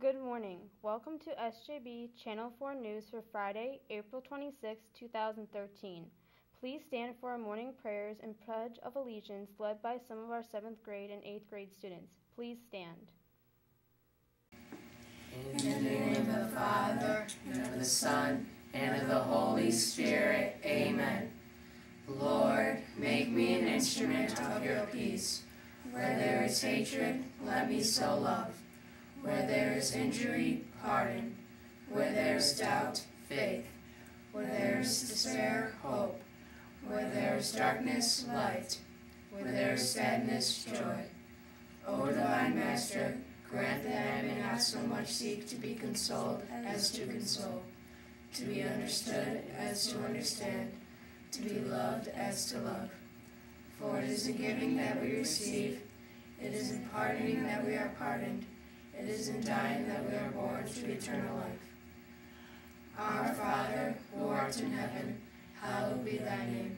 Good morning. Welcome to SJB Channel 4 News for Friday, April 26, 2013. Please stand for our morning prayers and Pledge of Allegiance led by some of our 7th grade and 8th grade students. Please stand. In the name of the Father, and of the Son, and of the Holy Spirit. Amen. Lord, make me an instrument of your peace. Where there is hatred, let me sow love. Where there is injury, pardon. Where there is doubt, faith. Where there is despair, hope. Where there is darkness, light. Where there is sadness, joy. O divine Master, grant that I may not so much seek to be consoled as to console, to be understood as to understand, to be loved as to love. For it is in giving that we receive, it is in pardoning that we are pardoned, it is in dying that we are born to eternal life. Our Father, who art in heaven, hallowed be thy name.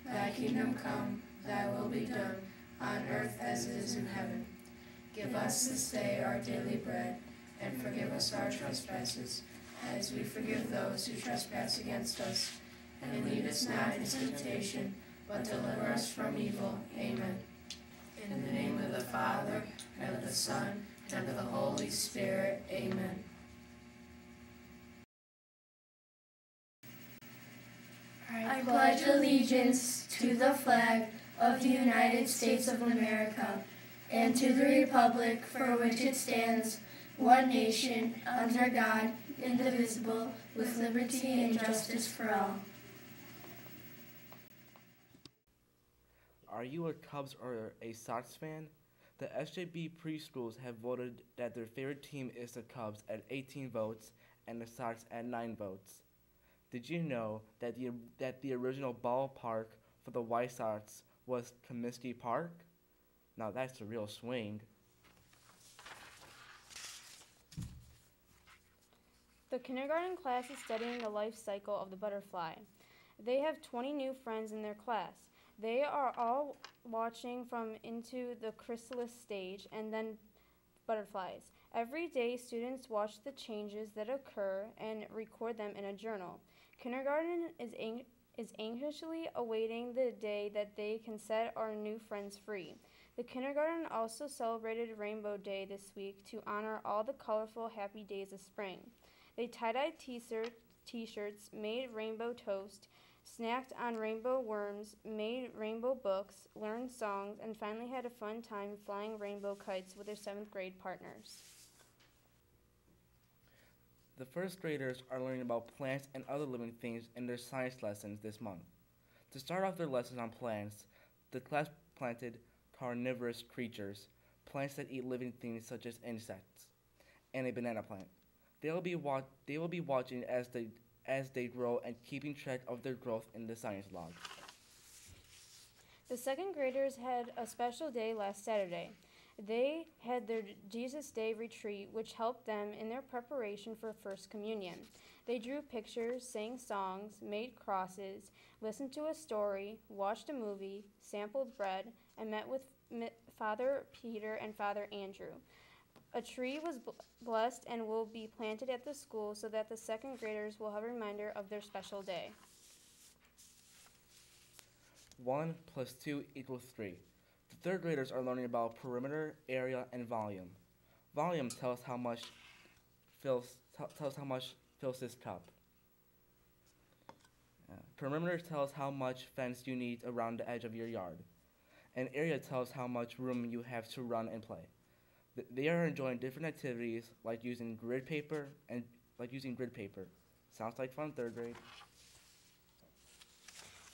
Thy kingdom come, thy will be done, on earth as it is in heaven. Give us this day our daily bread, and forgive us our trespasses, as we forgive those who trespass against us. And lead us not into temptation, but deliver us from evil. Amen. In the name of the Father, and of the Son, and of the Holy Spirit. Amen. I pledge allegiance to the flag of the United States of America and to the republic for which it stands, one nation, under God, indivisible, with liberty and justice for all. Are you a Cubs or a Sox fan? The SJB preschools have voted that their favorite team is the Cubs at 18 votes and the Sox at 9 votes. Did you know that the original ballpark for the White Sox was Comiskey Park? Now that's a real swing. The kindergarten class is studying the life cycle of the butterfly. They have 20 new friends in their class. They are all watching from into the chrysalis stage and then butterflies. Every day, students watch the changes that occur and record them in a journal. Kindergarten is anxiously awaiting the day that they can set our new friends free. The kindergarten also celebrated Rainbow Day this week to honor all the colorful, happy days of spring. They tie-dyed t-shirts, made rainbow toast, snacked on rainbow worms, made rainbow books, learned songs, and finally had a fun time flying rainbow kites with their 7th grade partners. The first graders are learning about plants and other living things in their science lessons this month. To start off their lessons on plants, the class planted carnivorous creatures, plants that eat living things such as insects, and a banana plant. They will be watching as they grow and keeping track of their growth in the science log. The 2nd graders had a special day last Saturday. They had their Jesus Day retreat, which helped them in their preparation for First Communion. They drew pictures, sang songs, made crosses, listened to a story, watched a movie, sampled bread, and met with Father Peter and Father Andrew. A tree was blessed and will be planted at the school so that the 2nd graders will have a reminder of their special day. 1 plus 2 equals 3. The 3rd graders are learning about perimeter, area, and volume. Volume tells how much fills this cup. Perimeter tells how much fence you need around the edge of your yard. And area tells how much room you have to run and play. They are enjoying different activities like using grid paper. Sounds like fun, 3rd grade.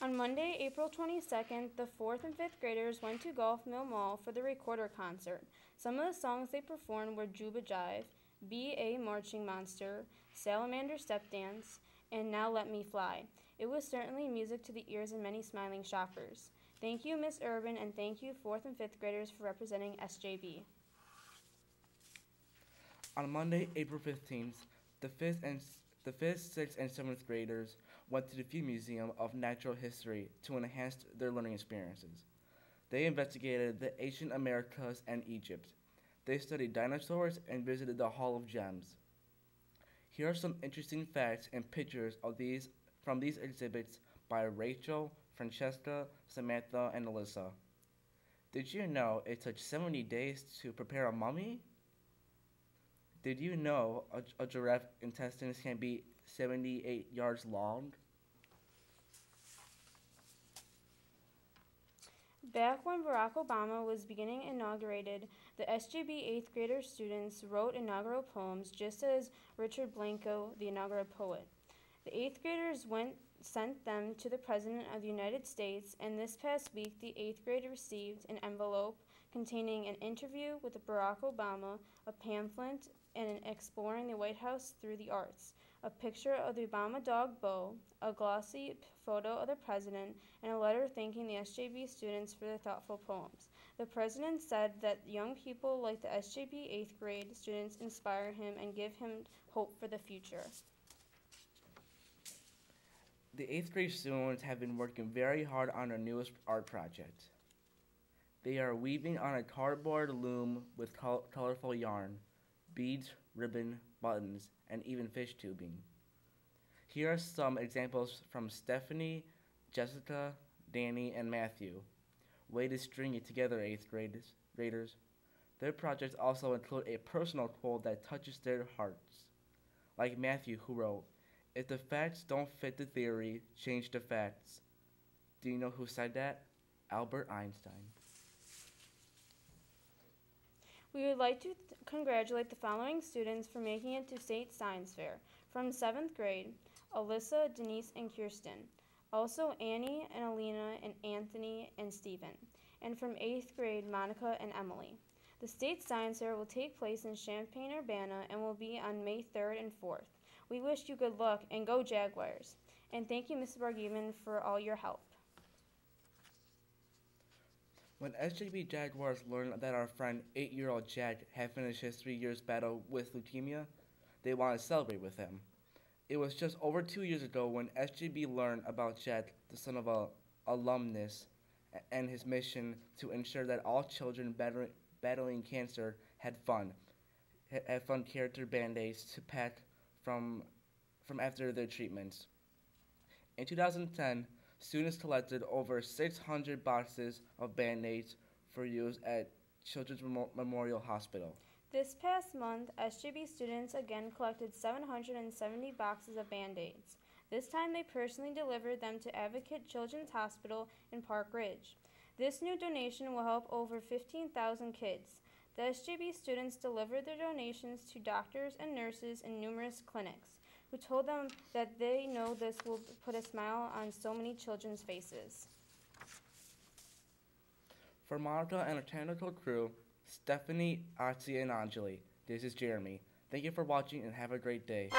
On Monday, April 22nd, the 4th and 5th graders went to Golf Mill Mall for the Recorder concert. Some of the songs they performed were Juba Jive, B.A. Marching Monster, Salamander Step Dance, and Now Let Me Fly. It was certainly music to the ears of many smiling shoppers. Thank you, Miss Urban, and thank you, 4th and 5th graders, for representing SJB. On Monday, April 15th, the 5th, 6th, and 7th graders went to the Field Museum of Natural History to enhance their learning experiences. They investigated the ancient Americas and Egypt. They studied dinosaurs and visited the Hall of Gems. Here are some interesting facts and pictures of these from these exhibits by Rachel, Francesca, Samantha, and Alyssa. Did you know it took 70 days to prepare a mummy? Did you know a giraffe intestines can be 78 yards long? Back when Barack Obama was beginning inaugurated, the SJB 8th grader students wrote inaugural poems just as Richard Blanco, the inaugural poet. The 8th graders sent them to the President of the United States, and this past week the 8th grade received an envelope containing an interview with Barack Obama, a pamphlet, and an exploring the White House through the arts, a picture of the Obama dog Bo, a glossy photo of the president, and a letter thanking the SJB students for their thoughtful poems. The president said that young people like the SJB 8th grade students inspire him and give him hope for the future. The 8th grade students have been working very hard on their newest art project. They are weaving on a cardboard loom with colorful yarn, beads, ribbon, buttons, and even fish tubing. Here are some examples from Stephanie, Jessica, Danny, and Matthew. Way to string it together, 8th graders. Their projects also include a personal quote that touches their hearts. Like Matthew, who wrote, "If the facts don't fit the theory, change the facts." Do you know who said that? Albert Einstein. We would like to congratulate the following students for making it to State Science Fair. From 7th grade, Alyssa, Denise, and Kirsten. Also Annie and Alina and Anthony and Stephen. And from 8th grade, Monica and Emily. The State Science Fair will take place in Champaign-Urbana and will be on May 3rd and 4th. We wish you good luck and go Jaguars. And thank you, Mrs. Bargiman, for all your help. When SJB Jaguars learned that our friend 8-year-old Jack had finished his 3 years battle with leukemia, they wanted to celebrate with him. It was just over 2 years ago when SJB learned about Jack, the son of a alumnus, and his mission to ensure that all children battling cancer had fun character band-aids to pack from after their treatments. In 2010, students collected over 600 boxes of Band-Aids for use at Children's Memorial Hospital. This past month, SJB students again collected 770 boxes of Band-Aids. This time they personally delivered them to Advocate Children's Hospital in Park Ridge. This new donation will help over 15,000 kids. The SJB students delivered their donations to doctors and nurses in numerous clinics, who told them that they know this will put a smile on so many children's faces. For Monica and her technical crew, Stephanie, Atsi, and Anjali, this is Jeremy. Thank you for watching and have a great day.